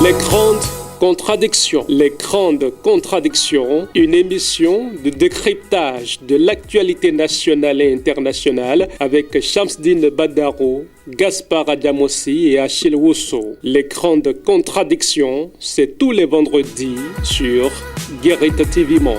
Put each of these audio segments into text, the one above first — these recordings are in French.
Les grandes contradictions. Les grandes contradictions, une émission de décryptage de l'actualité nationale et internationale avec Shamsdine Badaro, Gaspard Adamossi et Achille Rousseau. Les grandes contradictions, c'est tous les vendredis sur Guérite TV Monde.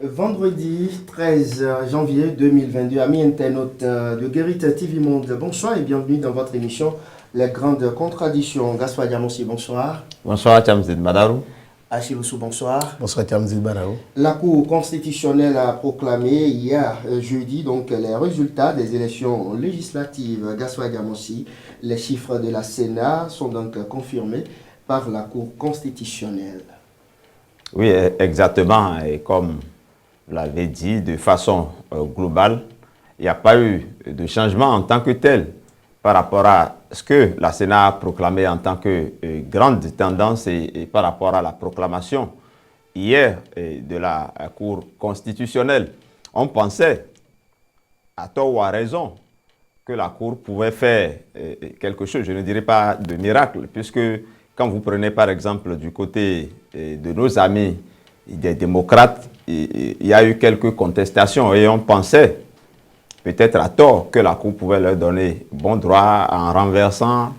Vendredi 13 janvier 2022, amis internautes de Guérite TV Monde, bonsoir et bienvenue dans votre émission Les Grandes Contradictions. Gaspard Adamossi, bonsoir. Bonsoir, Shamsdine Badaro. Achille Rousseau, bonsoir. Bonsoir, Shamsdine Badaro. La Cour constitutionnelle a proclamé hier jeudi donc les résultats des élections législatives. Gaspard Adamossi, les chiffres de la Sénat sont donc confirmés par la Cour constitutionnelle. Oui, exactement. Et comme vous l'avez dit, de façon globale, il n'y a pas eu de changement en tant que tel par rapport à ce que la Sénat a proclamé en tant que grande tendance et par rapport à la proclamation hier de la Cour constitutionnelle. On pensait, à tort ou à raison, que la Cour pouvait faire quelque chose, je ne dirais pas de miracle, puisque quand vous prenez par exemple du côté de nos amis des démocrates, il y a eu quelques contestations et on pensait, peut-être à tort, que la Cour pouvait leur donner bon droit en renversant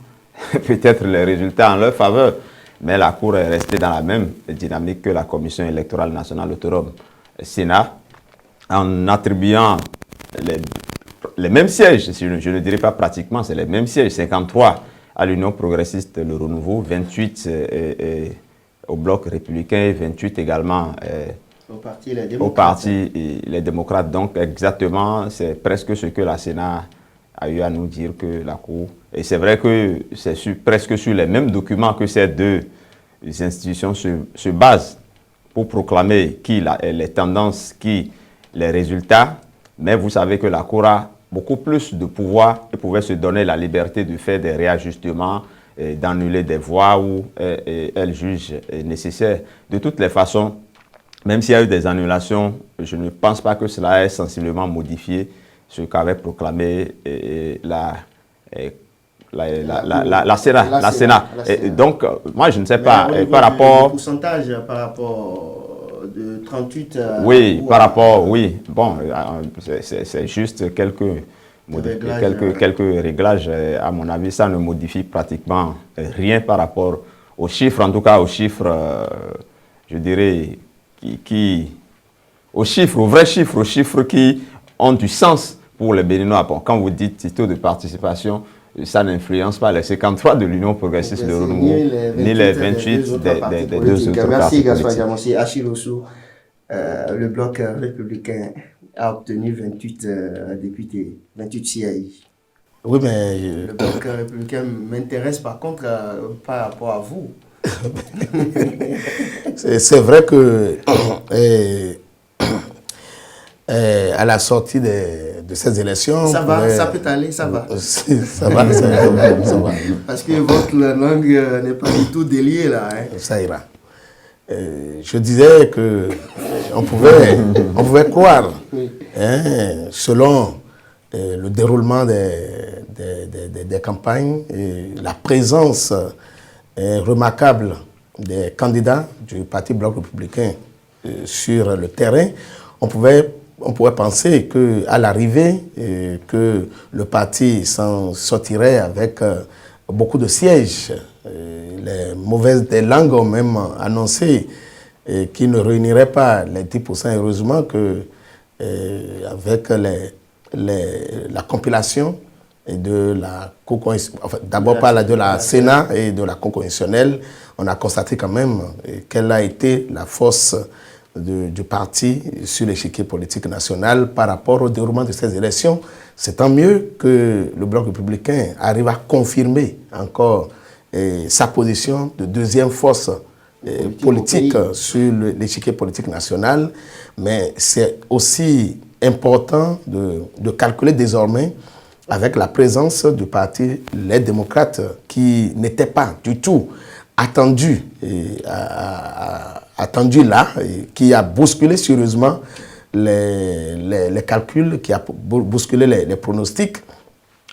peut-être les résultats en leur faveur. Mais la Cour est restée dans la même dynamique que la Commission électorale nationale autonome Sénat, en attribuant les mêmes sièges, je ne dirais pas pratiquement, c'est les mêmes sièges, 53 à l'Union progressiste, le Renouveau, 28 au Bloc républicain et 28 également au parti les démocrates. Donc exactement, c'est presque ce que la Sénat a eu à nous dire que la Cour. Et c'est vrai que c'est presque sur les mêmes documents que ces deux institutions se basent pour proclamer les tendances, les résultats. Mais vous savez que la Cour a beaucoup plus de pouvoir et pouvait se donner la liberté de faire des réajustements, d'annuler des voix où elle juge nécessaire. De toutes les façons, même s'il y a eu des annulations, je ne pense pas que cela ait sensiblement modifié ce qu'avait proclamé la Sénat. Donc, moi, je ne sais pas, par rapport... Le pourcentage par rapport de 38... oui, par rapport, oui. Bon, c'est juste quelques réglages. À mon avis, ça ne modifie pratiquement rien par rapport aux chiffres, en tout cas aux chiffres, je dirais... aux vrais chiffres, aux chiffres qui ont du sens pour les Béninois. Bon, quand vous dites taux de participation, ça n'influence pas les 53 de l'Union progressiste de Renouveau, ni les 28 des deux autres partis. Merci Gaspard Adamossi. Achille Rousseau, le bloc républicain a obtenu 28 députés, 28 sièges. Oui, mais... Le bloc républicain m'intéresse par contre par rapport à vous. C'est vrai que à la sortie de ces élections... Ça va, ça peut aller, ça va. Ça va. Parce que votre langue n'est pas du tout déliée là. Hein. Ça ira. Je disais que on pouvait croire, selon le déroulement des campagnes, et la présence remarquable des candidats du Parti Bloc républicain sur le terrain, on pourrait penser qu'à l'arrivée, que le parti s'en sortirait avec beaucoup de sièges. Les mauvaises langues ont même annoncé qu'il ne réunirait pas les 10%. Heureusement que avec la compilation et de la Cour constitutionnelle, d'abord par de la Sénat et de la Cour constitutionnelle, on a constaté quand même quelle a été la force du parti sur l'échiquier politique national par rapport au déroulement de ces élections. C'est tant mieux que le Bloc républicain arrive à confirmer encore sa position de deuxième force politique sur l'échiquier politique national. Mais c'est aussi important de calculer désormais avec la présence du parti Les Démocrates qui n'était pas du tout attendu là, et qui a bousculé sérieusement les calculs, qui a bousculé les pronostics.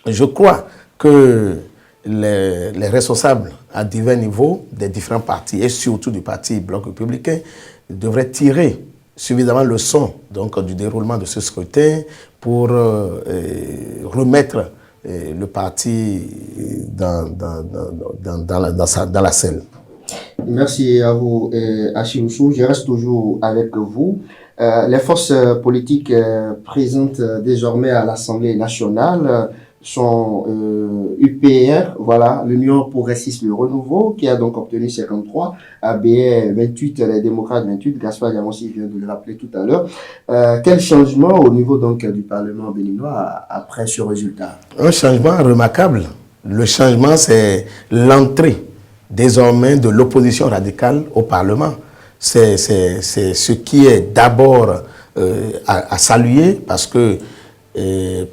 Je crois que les responsables à divers niveaux des différents partis et surtout du parti Bloc républicain devraient tirer suffisamment leçon donc, du déroulement de ce scrutin pour remettre le parti dans la selle. Merci à vous, Achimchou. Je reste toujours avec vous. Les forces politiques présentes désormais à l'Assemblée nationale sont UPR, voilà, l'Union progressiste le renouveau, qui a donc obtenu 53, ABR 28, les démocrates 28, Gaspard Diamossi vient de le rappeler tout à l'heure. Quel changement au niveau donc du Parlement béninois après ce résultat? Un changement remarquable. Le changement, c'est l'entrée désormais de l'opposition radicale au Parlement. C'est ce qui est d'abord à saluer parce que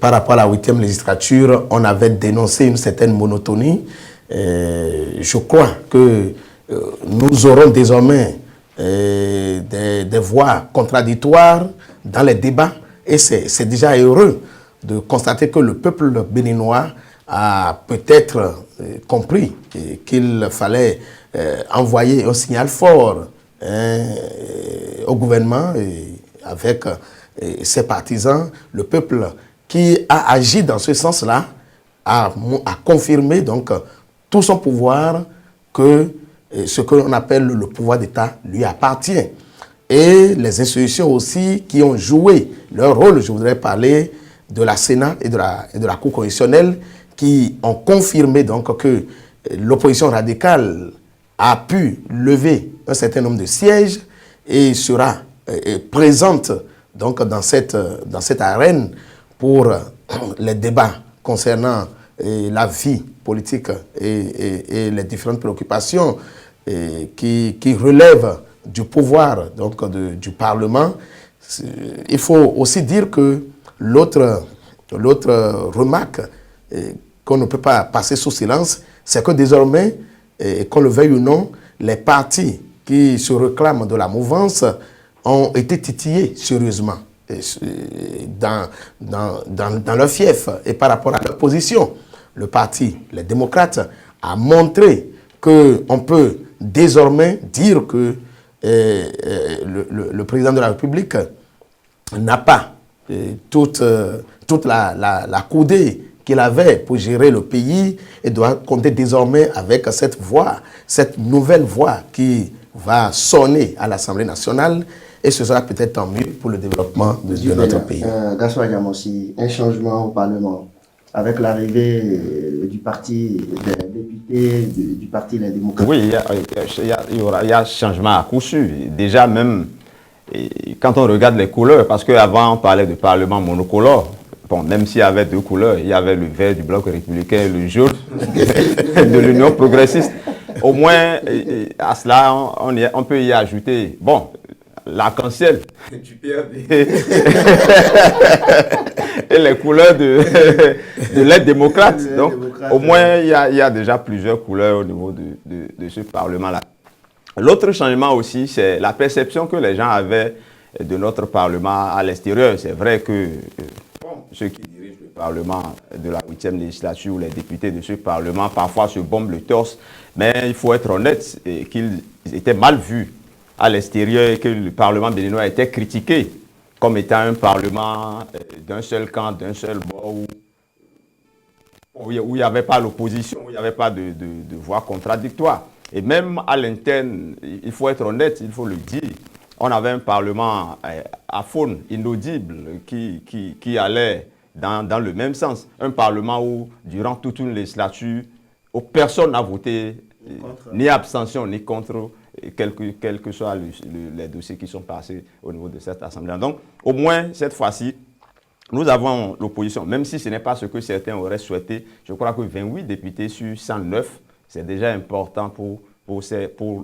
par rapport à la 8e législature, on avait dénoncé une certaine monotonie. Je crois que nous aurons désormais des voix contradictoires dans les débats et c'est déjà heureux de constater que le peuple béninois a peut-être compris qu'il fallait envoyer un signal fort au gouvernement et avec ses partisans, le peuple qui a agi dans ce sens-là a confirmé donc tout son pouvoir que ce que l'on appelle le pouvoir d'État lui appartient. Et les institutions aussi qui ont joué leur rôle, je voudrais parler de la Sénat et de la Cour constitutionnelle qui ont confirmé donc que l'opposition radicale a pu lever un certain nombre de sièges et sera présente donc dans cette arène pour les débats concernant la vie politique et les différentes préoccupations qui relèvent du pouvoir donc du Parlement. Il faut aussi dire que l'autre remarque qu'on ne peut pas passer sous silence, c'est que désormais, qu'on le veuille ou non, les partis qui se réclament de la mouvance ont été titillés sérieusement dans leur fief et par rapport à leur position. Le parti, les démocrates, a montré qu'on peut désormais dire que le président de la République n'a pas toute la coudée qu'il avait pour gérer le pays et doit compter désormais avec cette voix, cette nouvelle voix qui va sonner à l'Assemblée nationale et ce sera peut-être tant mieux pour le développement de notre pays. Gaspard Diamossi, un changement au Parlement avec l'arrivée du parti des députés, du parti Les Démocrates. Oui, il y a changement à coup sûr. Déjà même, quand on regarde les couleurs, parce qu'avant on parlait de Parlement monocolore, bon, même s'il y avait deux couleurs, il y avait le vert du Bloc républicain et le jaune de l'Union progressiste. Au moins, à cela, on peut y ajouter, bon, l'arc-en-ciel du PRD et les couleurs de l'aide démocrate. Donc, au moins, il y a déjà plusieurs couleurs au niveau de ce Parlement-là. L'autre changement aussi, c'est la perception que les gens avaient de notre Parlement à l'extérieur. C'est vrai que ceux qui dirigent le Parlement de la 8e législature ou les députés de ce Parlement parfois se bombent le torse, mais il faut être honnête qu'ils étaient mal vus à l'extérieur et que le Parlement béninois était critiqué comme étant un Parlement d'un seul camp, d'un seul bord, où il n'y avait pas l'opposition, où il n'y avait pas de voix contradictoire. Et même à l'interne, il faut être honnête, il faut le dire, on avait un Parlement aphone, inaudible, qui allait dans le même sens. Un Parlement où, durant toute une législature, où personne n'a voté, ni abstention, ni contre, quels que soient les dossiers qui sont passés au niveau de cette Assemblée. Donc, au moins, cette fois-ci, nous avons l'opposition, même si ce n'est pas ce que certains auraient souhaité. Je crois que 28 députés sur 109, c'est déjà important pour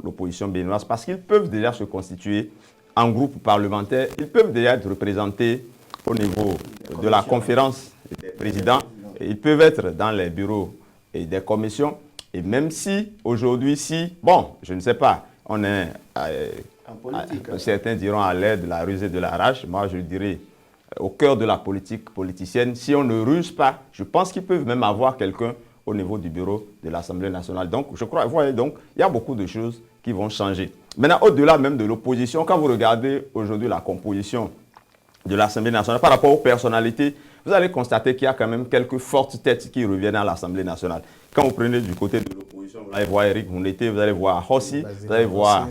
l'opposition béninoise parce qu'ils peuvent déjà se constituer en groupe parlementaire, ils peuvent déjà être représentés au niveau de la conférence des présidents, et ils peuvent être dans les bureaux et des commissions. Et même si aujourd'hui, bon, je ne sais pas, on est en politique, certains diront à l'aide de la ruse et de la rage, moi je dirais au cœur de la politique politicienne, si on ne ruse pas, je pense qu'ils peuvent même avoir quelqu'un au niveau du bureau de l'Assemblée nationale. Donc, je crois, vous voyez, donc, il y a beaucoup de choses qui vont changer. Maintenant, au-delà même de l'opposition, quand vous regardez aujourd'hui la composition de l'Assemblée nationale par rapport aux personnalités, vous allez constater qu'il y a quand même quelques fortes têtes qui reviennent à l'Assemblée nationale. Quand vous prenez du côté de l'opposition, vous allez voir Eric Hounete, vous allez voir Hossi, vous allez voir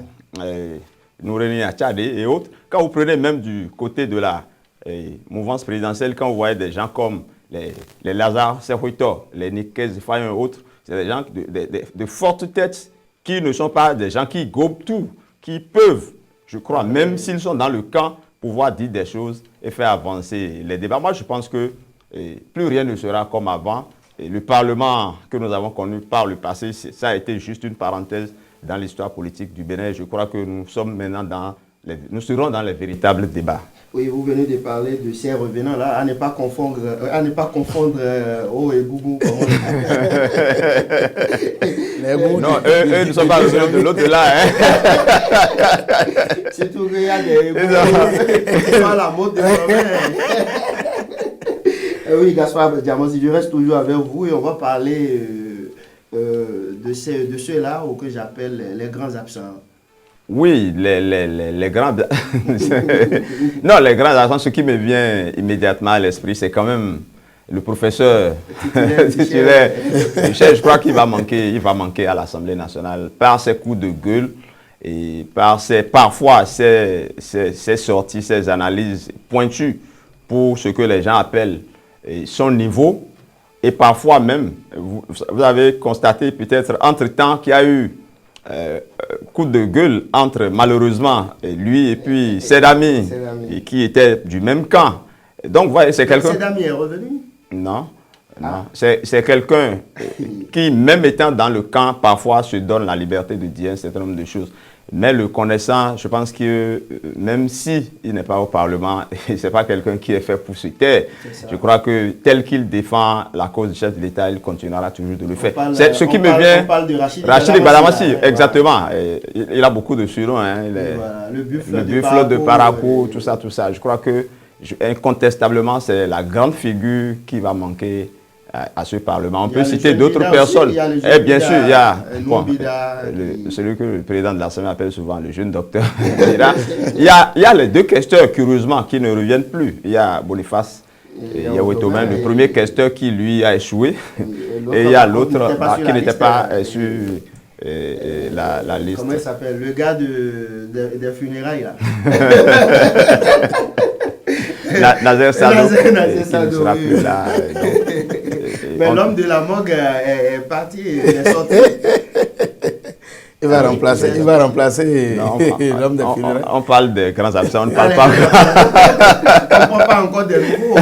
Noureni Achade et autres. Quand vous prenez même du côté de la mouvance présidentielle, quand vous voyez des gens comme les Lazare Serhuito, les Nikez Fayon et autres, c'est des gens de fortes têtes qui ne sont pas des gens qui gobent tout, qui peuvent, je crois, même s'ils sont dans le camp, pouvoir dire des choses et faire avancer les débats. Moi, je pense que plus rien ne sera comme avant. Et le Parlement que nous avons connu par le passé, ça a été juste une parenthèse dans l'histoire politique du Bénin. Je crois que nous sommes maintenant nous serons dans les véritables débats. Oui, vous venez de parler de ces revenants-là, à ne pas confondre O et Gougou. Non, eux ne sont pas revenants de l'au-delà. C'est tout qu'il y a des Gougou qui sont à la mode désormais. Oui, Gaspard Diamansi, je reste toujours avec vous et on va parler de ceux-là que j'appelle les grands absents. Oui, les grands... non, les grands absents, ce qui me vient immédiatement à l'esprit, c'est quand même le professeur titulaire Michel. Je crois qu'il va manquer à l'Assemblée nationale par ses coups de gueule et par parfois ses sorties, ses analyses pointues pour ce que les gens appellent son niveau. Et parfois même, vous avez constaté peut-être entre-temps qu'il y a eu coup de gueule entre malheureusement lui et puis ses amis qui étaient du même camp. Donc, voilà, c'est quelqu'un... Ses amis est revenu? Non. Non. C'est quelqu'un qui, même étant dans le camp, parfois se donne la liberté de dire un certain nombre de choses. Mais le connaissant, je pense que même s'il n'est pas au Parlement, ce n'est pas quelqu'un qui est fait pour se taire. Je crois que tel qu'il défend la cause du chef de l'État, il continuera toujours de le faire. C'est ce qui me vient. On parle de Rachid Badamassi, exactement. Il a beaucoup de surnoms. Hein. Le buffle de Parakou, tout ça, tout ça. Je crois que incontestablement, c'est la grande figure qui va manquer à ce Parlement. On peut citer d'autres personnes. Et bien sûr, il y a celui que le président de l'Assemblée appelle souvent le jeune docteur. il y a les deux questeurs, curieusement, qui ne reviennent plus. Il y a Boniface et il y a Ouettomain, le premier questeur qui, lui, a échoué. Et il y a l'autre qui n'était pas sur la liste. Comment il s'appelle? Le gars des funérailles, là. Nazer Sado, qui ne sera plus là. Mais l'homme de la morgue est parti, il est sorti. Il va remplacer l'homme des funérailles. On parle des grands absents, on ne parle pas. On ne prend pas encore des nouveaux.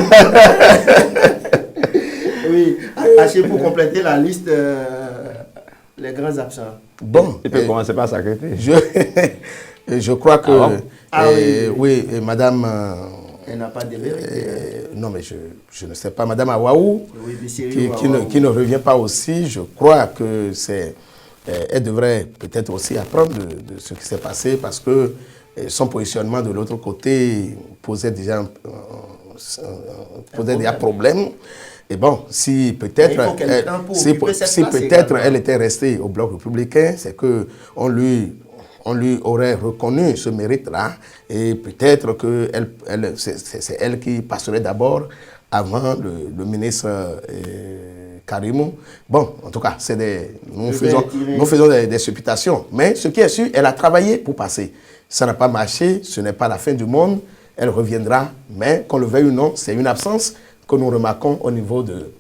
Oui, Haché, pour compléter la liste, les grands absents. Bon. Il peut commencer par s'arrêter. Je crois que... oui, madame... Elle n'a pas de vérité. Non, mais je ne sais pas. Madame Awaou, oui, qui ne revient pas aussi, je crois que elle devrait peut-être aussi apprendre de ce qui s'est passé parce que son positionnement de l'autre côté posait déjà problème. Et bon, si peut-être elle était restée au Bloc républicain, c'est qu'on lui aurait reconnu ce mérite-là et peut-être que c'est elle qui passerait d'abord avant le ministre Karimou. Bon, en tout cas, nous faisons des supputations. Mais ce qui est sûr, elle a travaillé pour passer. Ça n'a pas marché, ce n'est pas la fin du monde. Elle reviendra, mais qu'on le veuille ou non, c'est une absence que nous remarquons au niveau de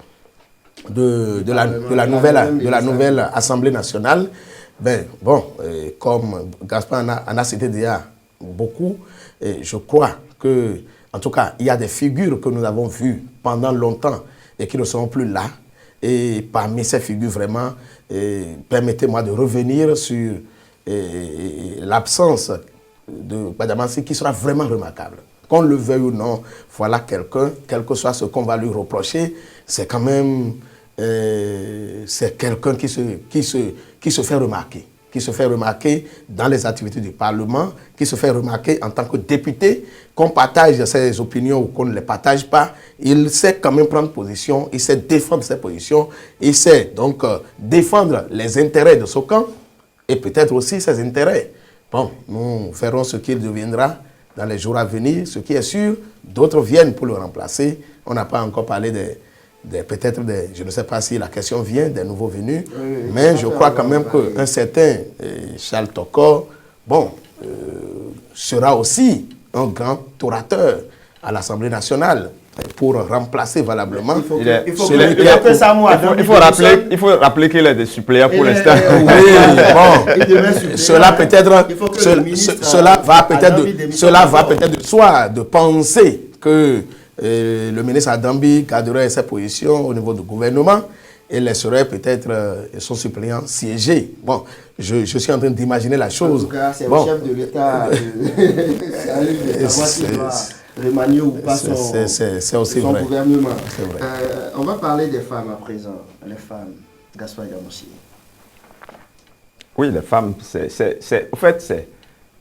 la nouvelle Assemblée nationale. Ben, bon, comme Gaspard en a cité déjà beaucoup, je crois que, en tout cas, il y a des figures que nous avons vues pendant longtemps et qui ne sont plus là. Et parmi ces figures, vraiment, permettez-moi de revenir sur l'absence de Badamassi qui sera vraiment remarquable. Qu'on le veuille ou non, voilà quelqu'un, quel que soit ce qu'on va lui reprocher, c'est quand même... c'est quelqu'un qui se fait remarquer. qui se fait remarquer dans les activités du Parlement, qui se fait remarquer en tant que député, qu'on partage ses opinions ou qu'on ne les partage pas, il sait quand même prendre position, il sait défendre ses positions, il sait donc défendre les intérêts de ce camp et peut-être aussi ses intérêts. Bon, nous verrons ce qu'il deviendra dans les jours à venir. Ce qui est sûr, d'autres viennent pour le remplacer. On n'a pas encore parlé peut-être je ne sais pas si la question vient des nouveaux venus, mais je crois quand même qu'un certain Charles Tokor, bon, sera aussi un grand orateur à l'Assemblée nationale pour remplacer valablement. Il faut rappeler qu'il est des suppléants pour l'instant. Cela va peut-être de soi de penser que le ministre Adambi garderait ses positions au niveau du gouvernement et laisserait peut-être son suppléant siéger. Bon, je suis en train d'imaginer la chose. En tout cas, c'est le chef de l'État remanier ou pas son gouvernement. Vrai. On va parler des femmes à présent. Les femmes, Gaspard Gamossi. Oui, les femmes, en fait, je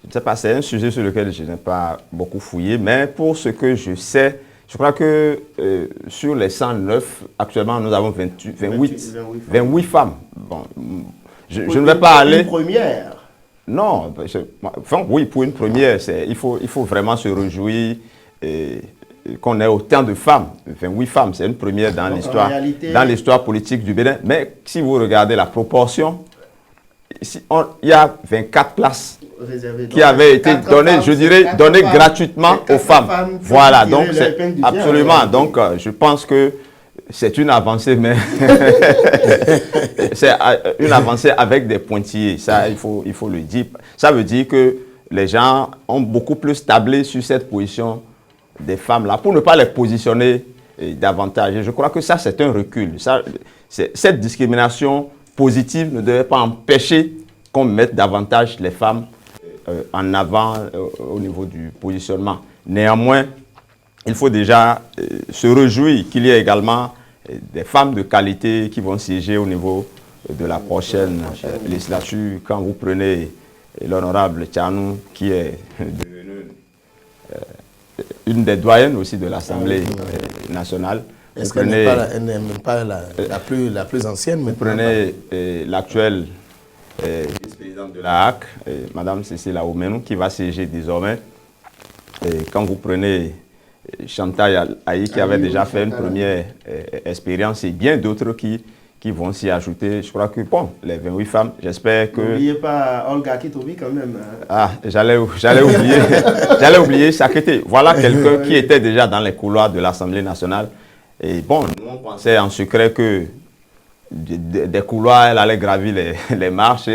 ne sais pas, c'est un sujet sur lequel je n'ai pas beaucoup fouillé, mais pour ce que je sais, je crois que sur les 109, actuellement, nous avons 28 femmes. Bon, je ne vais pas aller... Une première. Non, enfin, oui, pour une première, il faut vraiment se réjouir qu'on ait autant de femmes. 28 femmes, c'est une première dans l'histoire politique du Bénin. Mais si vous regardez la proportion, il y a 24 places qui avaient été données, je dirais, données gratuitement aux femmes. Voilà, donc absolument. Donc, je pense que c'est une avancée, mais c'est une avancée avec des pointillés. Ça, il faut le dire. Ça veut dire que les gens ont beaucoup plus tablé sur cette position des femmes-là pour ne pas les positionner davantage. Et je crois que ça, c'est un recul. Cette discrimination positive ne devait pas empêcher qu'on mette davantage les femmes en avant au niveau du positionnement. Néanmoins, il faut déjà se réjouir qu'il y ait également des femmes de qualité qui vont siéger au niveau de la prochaine législature. Quand vous prenez l'honorable Tchanou, qui est devenue une des doyennes aussi de l'Assemblée nationale. Est-ce qu'elle n'est pas la plus ancienne? Vous prenez l'actuelle vice-présidente de la HAC, Mme Cécile Aoumenou, qui va siéger désormais. Et quand vous prenez Chantal Aïe, qui avait déjà fait une première expérience, et bien d'autres qui vont s'y ajouter. Je crois que, bon, les 28 femmes, j'espère que... N'oubliez pas Olga Kitobi quand même. Ah, j'allais oublier. J'allais oublier Sakete. Voilà quelqu'un qui était déjà dans les couloirs de l'Assemblée nationale. Et bon, nous, on pensait en secret que des couloirs, elle allait gravir les marches.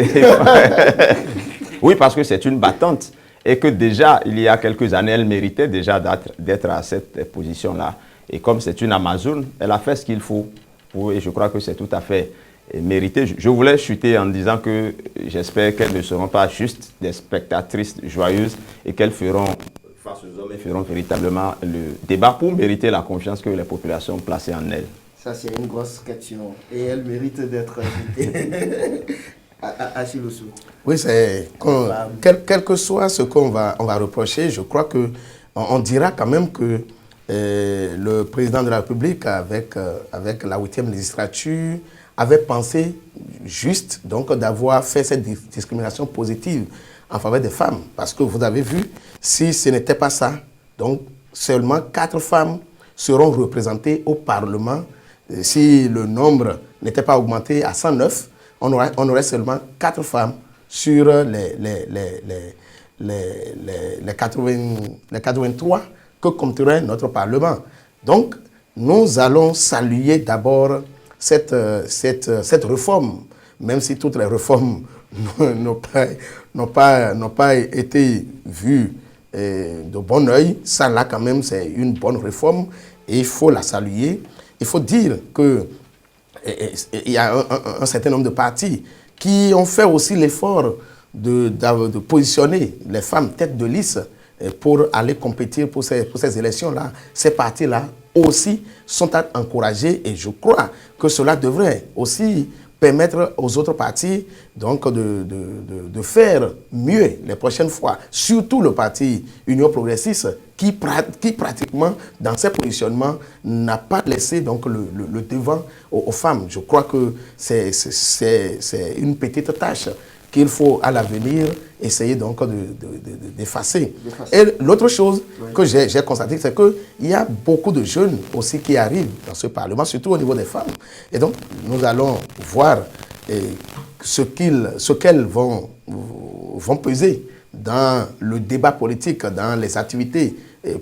Oui, parce que c'est une battante. Et que déjà, il y a quelques années, elle méritait déjà d'être à cette position-là. Et comme c'est une Amazone, elle a fait ce qu'il faut. Et je crois que c'est tout à fait mérité. Je voulais chuter en disant que j'espère qu'elles ne seront pas juste des spectatrices joyeuses et qu'elles feront face aux hommes et feront véritablement le débat pour mériter la confiance que les populations ont placée en elles. Ça, c'est une grosse question. Et elle mérite d'être invitée. Achille Ossou. Oui, quel que soit ce qu'on va reprocher, je crois qu'on dira quand même que le président de la République, avec la 8e législature, avait pensé juste donc d'avoir fait cette discrimination positive en faveur des femmes. Parce que vous avez vu, si ce n'était pas ça, donc seulement 4 femmes seront représentées au Parlement. Si le nombre n'était pas augmenté à 109, on aurait seulement 4 femmes sur les 83 que compterait notre Parlement. Donc, nous allons saluer d'abord cette réforme, même si toutes les réformes n'ont pas été vues de bon oeil. Ça, là, quand même, c'est une bonne réforme et il faut la saluer. Il faut dire qu'il y a un certain nombre de partis qui ont fait aussi l'effort de positionner les femmes tête de liste pour aller compétir pour ces élections-là. Ces partis-là aussi sont à encourager et je crois que cela devrait aussi permettre aux autres partis donc de faire mieux les prochaines fois. Surtout le parti Union Progressiste qui pratiquement, dans ses positionnements, n'a pas laissé donc, le devant aux femmes. Je crois que c'est une petite tâche qu'il faut à l'avenir essayer donc d'effacer. Et l'autre chose que j'ai constaté, c'est qu'il y a beaucoup de jeunes aussi qui arrivent dans ce Parlement, surtout au niveau des femmes. Et donc, nous allons voir ce qu'elles vont peser dans le débat politique, dans les activités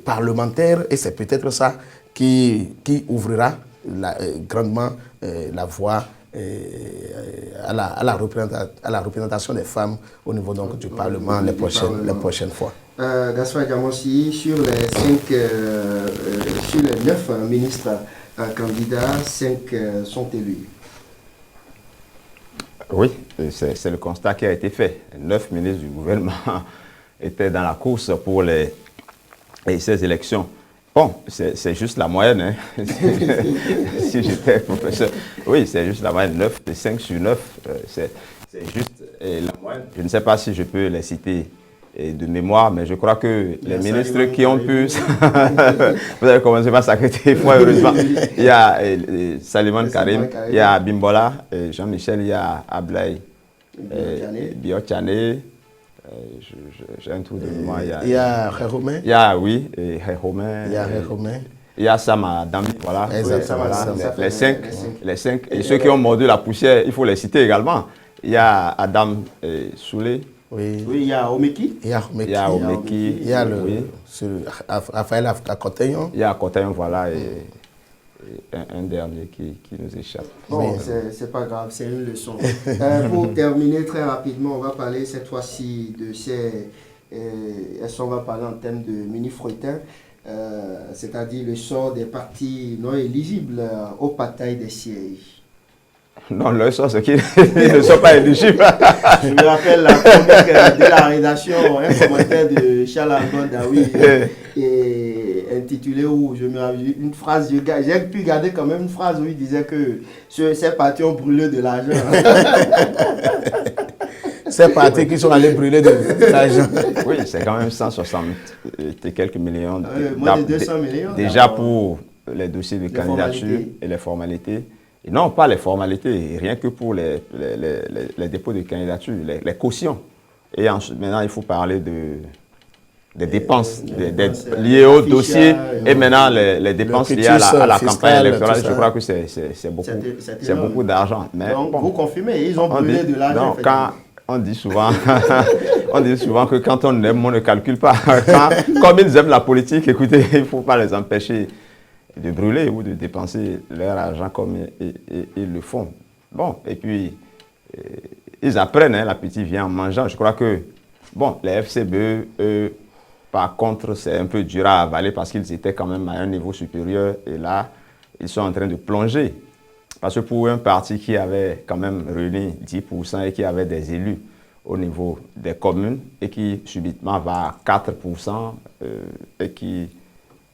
parlementaires. Et c'est peut-être ça qui ouvrira grandement la voie à la représentation des femmes au niveau donc, du Parlement les prochaines fois. Gaspard Diamossi, sur les 9 ministres candidats, 5 sont élus. Oui, c'est le constat qui a été fait. 9 ministres du gouvernement étaient dans la course pour ces élections. Bon, c'est juste la moyenne. Hein. Si j'étais professeur, oui, c'est juste la moyenne. 5 sur 9, c'est juste la moyenne. Je ne sais pas si je peux les citer de mémoire, mais je crois que les ministres qui ont pu... Vous avez commencé par s'inquiéter, fort heureusement. Il y a Salimane Karim, il y a Bimbola, Jean-Michel, il y a Ablaye Biotchane. J'ai un trou de mémoire. Il y a Réhomé. Il y a, oui, Réhomé. Il y a Réhomé. Il y a Sama Dami, voilà. Exactement. Voilà. Les cinq. Et ceux qui ont mordu la poussière, il faut les citer également. Il y a Adam Soulé. Oui, il y a Omeki. Il y a Omeki. Il y a Raphaël Akotayon. Il y a Akotayon, voilà. Et un dernier qui nous échappe. Bon, c'est pas grave, c'est une leçon. Pour terminer très rapidement, on va parler cette fois-ci de on va parler en termes de mini-fretin, c'est-à-dire le sort des partis non éligibles aux batailles des sièges. Non, le sort, c'est qu'ils ne sont pas éligibles. Je me rappelle la chronique de la rédaction, un commentaire de Charles Alban Daoui intitulé où je me rappelle une phrase, j'ai pu garder quand même une phrase où il disait que ces partis ont brûlé de l'argent. Ces partis qui sont allés brûler de l'argent. Oui, c'est quand même 160 et quelques millions. Moins de 200 millions. Déjà pour les dossiers de candidature et les formalités. Et non, pas les formalités, rien que pour les dépôts de candidature, les cautions. Et maintenant, il faut parler des dépenses liées au dossier et maintenant les dépenses liées à la campagne électorale. Je crois que c'est beaucoup d'argent. Donc, bon, vous confirmez, ils ont brûlé de l'argent. Non, quand on dit souvent, que quand on aime, on ne calcule pas. Comme ils aiment la politique, écoutez, il ne faut pas les empêcher de brûler ou de dépenser leur argent comme ils le font. Bon, et puis, ils apprennent, hein, l'appétit vient en mangeant. Je crois que, bon, les FCBE, eux, par contre, c'est un peu dur à avaler parce qu'ils étaient quand même à un niveau supérieur. Et là, ils sont en train de plonger. Parce que pour un parti qui avait quand même réuni 10% et qui avait des élus au niveau des communes et qui subitement va à 4% et qui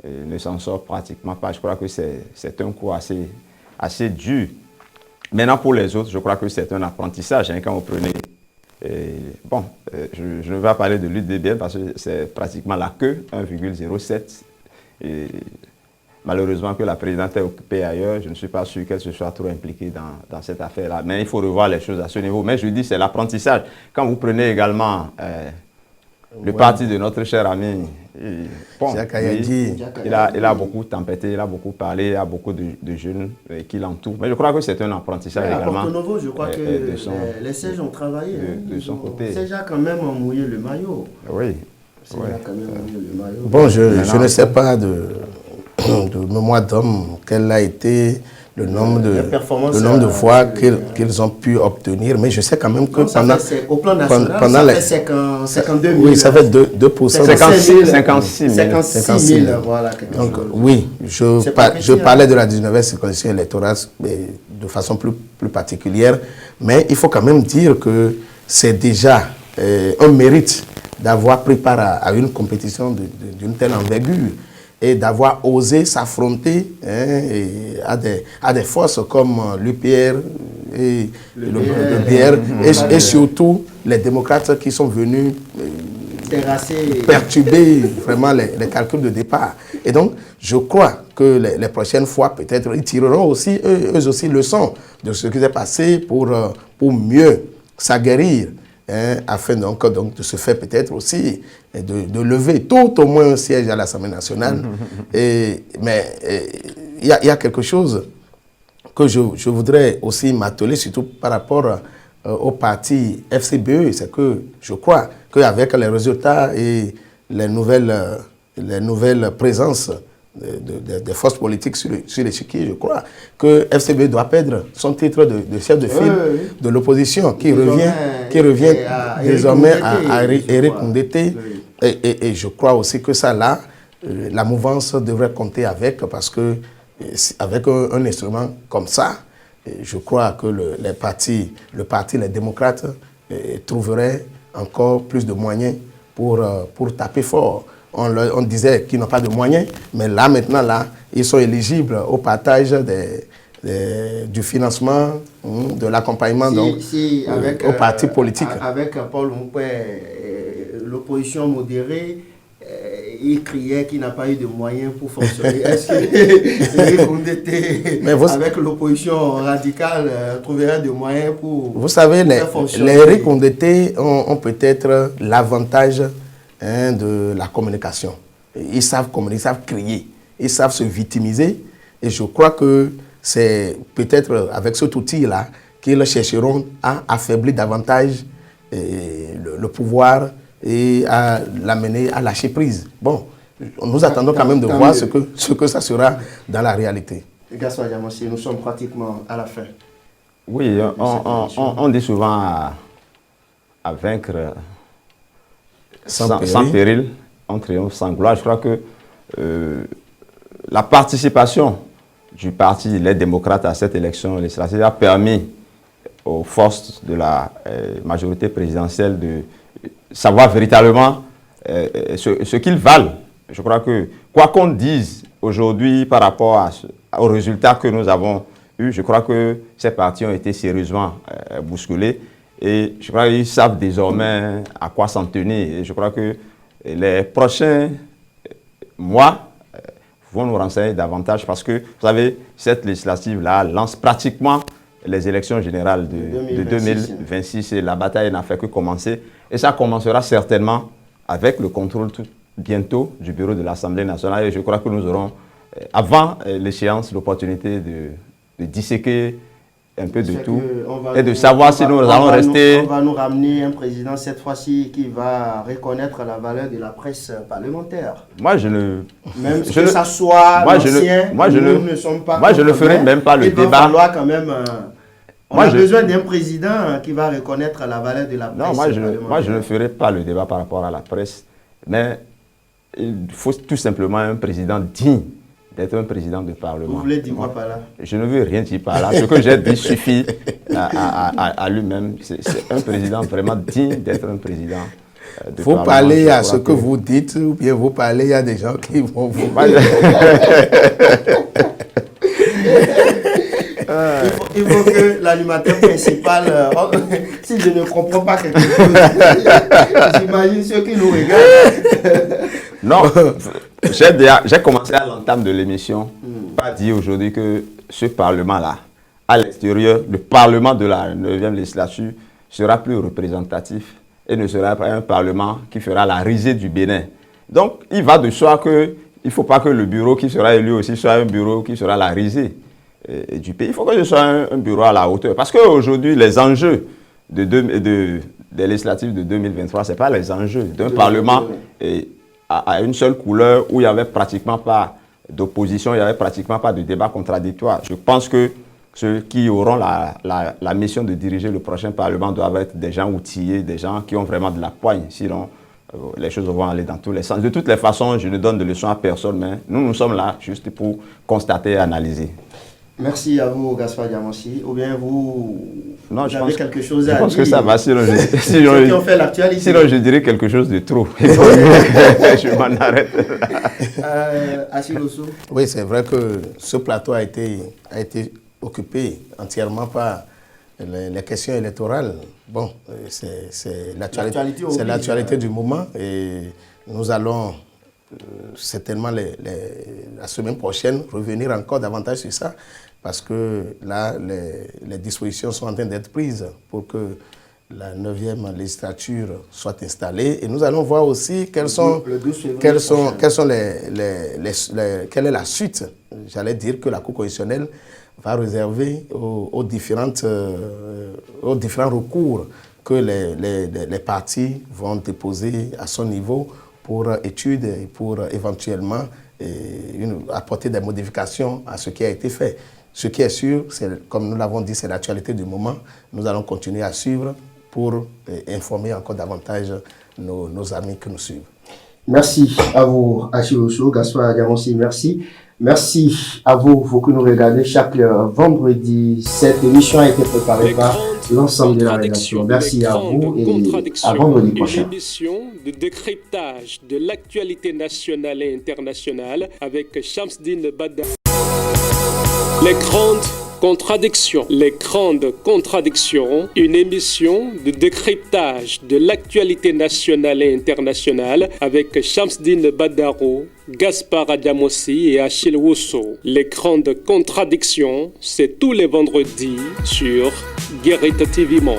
ne s'en sort pratiquement pas, je crois que c'est un coup assez dur. Maintenant, pour les autres, je crois que c'est un apprentissage. Hein, quand vous prenez... je ne vais pas parler de l'UDBN parce que c'est pratiquement la queue, 1,07. Et malheureusement que la présidente est occupée ailleurs, je ne suis pas sûr qu'elle se soit trop impliquée dans cette affaire-là. Mais il faut revoir les choses à ce niveau. Mais je dis, c'est l'apprentissage. Quand vous prenez également le parti de notre cher ami, il a beaucoup tempêté, il a beaucoup parlé, il y a beaucoup de jeunes qui l'entourent. Mais je crois que c'est un apprentissage également. À Porto Novo, je crois que les sièges ont travaillé. De son côté. Les sièges ont quand même mouillé le maillot. Oui. Quand même mouillé le maillot. Bon, je ne sais pas de mémoire d'homme quel a été le nombre de voix qu'ils ont pu obtenir, mais je sais quand même que au plan national, ça fait 52 000. Oui, ça fait 2%. 56 000. Voilà. Donc, oui, je parlais de la 19e circonscription électorale de façon plus particulière, mais il faut quand même dire que c'est déjà un mérite d'avoir pris part à une compétition d'une telle envergure et d'avoir osé s'affronter à des forces comme l'UPR, et le BR, et surtout les démocrates qui sont venus perturber vraiment les calculs de départ. Et donc, je crois que les prochaines fois, peut-être, ils tireront aussi, eux aussi, leçon de ce qui s'est passé pour mieux s'aguerrir, hein, afin donc de se faire peut-être aussi de lever tout au moins un siège à l'Assemblée nationale. Mais il y a quelque chose que je voudrais aussi m'atteler, surtout par rapport au parti FCBE, c'est que je crois qu'avec les résultats et les nouvelles présences des forces politiques sur l'échiquier, je crois que FCBE doit perdre son titre de chef de file de l'opposition qui revient désormais à Eric Ndete. Et je crois aussi que ça là, la mouvance devrait compter avec, parce que avec un instrument comme ça, je crois que le parti, les démocrates, trouverait encore plus de moyens pour taper fort. On disait qu'ils n'ont pas de moyens, mais là, maintenant, ils sont éligibles au partage du financement, de l'accompagnement aux partis politiques. Avec Paul Moupé, l'opposition modérée, il criait qu'il n'a pas eu de moyens pour fonctionner. Est-ce que avec l'opposition radicale, trouverait des moyens pour Vous savez, les Eric Ndete ont peut-être l'avantage, hein, de la communication. Ils savent communiquer, ils savent crier, ils savent se victimiser. Et je crois que c'est peut-être avec cet outil-là qu'ils chercheront à affaiblir davantage le pouvoir et à l'amener à lâcher prise. Bon, nous attendons quand même de voir ce que ça sera dans la réalité. Gassoua Diamansi, nous sommes pratiquement à la fin. Oui, on dit souvent à vaincre sans péril, on triomphe sans gloire. Je crois que la participation du parti Les Démocrates à cette élection législative a permis aux forces de la majorité présidentielle de savoir véritablement ce qu'ils valent. Je crois que, quoi qu'on dise aujourd'hui par rapport aux résultats que nous avons eus, je crois que ces partis ont été sérieusement bousculés. Et je crois qu'ils savent désormais à quoi s'en tenir. Et je crois que les prochains mois vont nous renseigner davantage, parce que, vous savez, cette législative-là lance pratiquement les élections générales de 2026 et la bataille n'a fait que commencer. Et ça commencera certainement avec le contrôle bientôt du bureau de l'Assemblée nationale. Et je crois que nous aurons, avant l'échéance, l'opportunité de disséquer un peu de tout et de savoir si nous allons rester... On va nous ramener un président cette fois-ci qui va reconnaître la valeur de la presse parlementaire. Moi, je ne... Même que ça soit l'ancien, nous ne sommes pas... Moi, je ne ferai même pas le débat. Il va falloir quand même... On a besoin d'un président qui va reconnaître la valeur de la presse parlementaire. Moi, je ne ferai pas le débat par rapport à la presse, mais il faut tout simplement un président digne d'être un président de Parlement. Vous voulez dire quoi par là? Je ne veux rien dire par là. Ce que j'ai dit suffit à lui-même. C'est un président vraiment digne d'être un président de Parlement. Vous parlez à ce que vous dites, ou bien vous parlez à des gens qui vont vous... Il faut que l'animateur principal, si je ne comprends pas quelque chose, j'imagine ceux qui nous regardent. Non, j'ai commencé à l'entame de l'émission par dire aujourd'hui que ce Parlement-là, à l'extérieur, le Parlement de la 9e législature sera plus représentatif et ne sera pas un Parlement qui fera la risée du Bénin. Donc, il va de soi qu'il ne faut pas que le bureau qui sera élu aussi soit un bureau qui sera la risée du pays. Il faut que ce soit un bureau à la hauteur. Parce qu'aujourd'hui, les enjeux des législatives de 2023, ce n'est pas les enjeux d'un Parlement à une seule couleur où il n'y avait pratiquement pas d'opposition, il n'y avait pratiquement pas de débat contradictoire. Je pense que ceux qui auront la mission de diriger le prochain Parlement doivent être des gens outillés, des gens qui ont vraiment de la poigne. Sinon, les choses vont aller dans tous les sens. De toutes les façons, je ne donne de leçons à personne, mais nous sommes là juste pour constater et analyser. Merci à vous, Gassoua Diamansi. Ou bien vous avez quelque chose à dire? Je pense que ça va. Sinon, ceux qui ont fait l'actualité. Sinon, je dirais quelque chose de trop. Je m'en arrête. Achille Osso. Oui, c'est vrai que ce plateau a été occupé entièrement par les questions électorales, bon, c'est l'actualité oblige, du moment et nous allons certainement la semaine prochaine revenir encore davantage sur ça parce que là, les dispositions sont en train d'être prises pour que la 9e législature soit installée et nous allons voir aussi quelle est la suite. J'allais dire que la Cour constitutionnelle va réserver aux différents recours que les partis vont déposer à son niveau pour étude et pour éventuellement apporter des modifications à ce qui a été fait. Ce qui est sûr, comme nous l'avons dit, c'est l'actualité du moment. Nous allons continuer à suivre pour informer encore davantage nos amis qui nous suivent. Merci à vous, Achille Gaspard Diamonsi, merci. Merci à vous qui nous regardez chaque vendredi. Cette émission a été préparée par l'ensemble de la rédaction. Merci à vous et à vendredi prochain. Une émission de décryptage de l'actualité nationale et internationale avec Shamsdine Bada. Les grandes contradictions. Les grandes contradictions. Une émission de décryptage de l'actualité nationale et internationale avec Shamsdine Badaro, Gaspard Diamonsi et Achille Wusso. Les grandes contradictions, c'est tous les vendredis sur Guérite TV Monde.